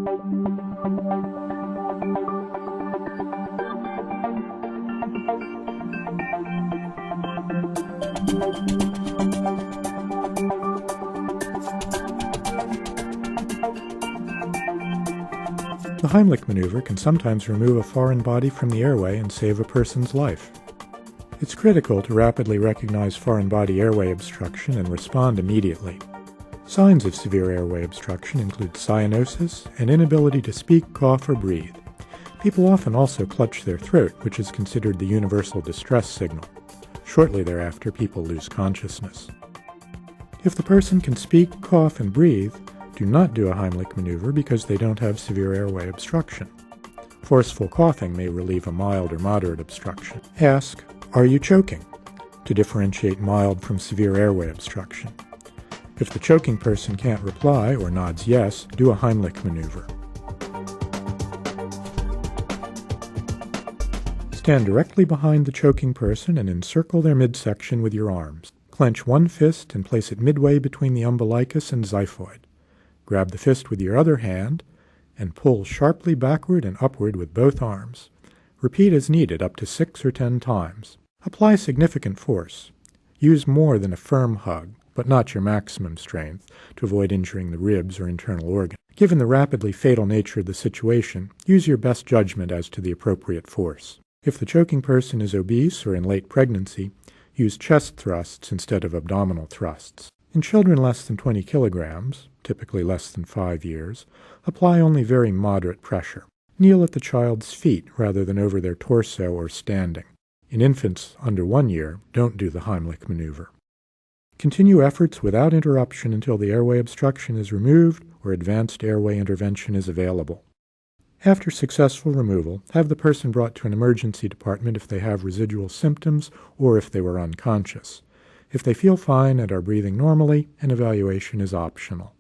The Heimlich maneuver can sometimes remove a foreign body from the airway and save a person's life. It's critical to rapidly recognize foreign body airway obstruction and respond immediately. Signs of severe airway obstruction include cyanosis and inability to speak, cough, or breathe. People often also clutch their throat, which is considered the universal distress signal. Shortly thereafter, people lose consciousness. If the person can speak, cough, and breathe, do not do a Heimlich maneuver because they don't have severe airway obstruction. Forceful coughing may relieve a mild or moderate obstruction. Ask, "Are you choking?" to differentiate mild from severe airway obstruction. If the choking person can't reply or nods yes, do a Heimlich maneuver. Stand directly behind the choking person and encircle their midsection with your arms. Clench one fist and place it midway between the umbilicus and xiphoid. Grab the fist with your other hand and pull sharply backward and upward with both arms. Repeat as needed up to 6 or 10 times. Apply significant force. Use more than a firm hug, but not your maximum strength, to avoid injuring the ribs or internal organs. Given the rapidly fatal nature of the situation, use your best judgment as to the appropriate force. If the choking person is obese or in late pregnancy, use chest thrusts instead of abdominal thrusts. In children less than 20 kilograms, typically less than 5 years, apply only very moderate pressure. Kneel at the child's feet rather than over their torso or standing. In infants under 1 year, don't do the Heimlich maneuver. Continue efforts without interruption until the airway obstruction is removed or advanced airway intervention is available. After successful removal, have the person brought to an emergency department if they have residual symptoms or if they were unconscious. If they feel fine and are breathing normally, an evaluation is optional.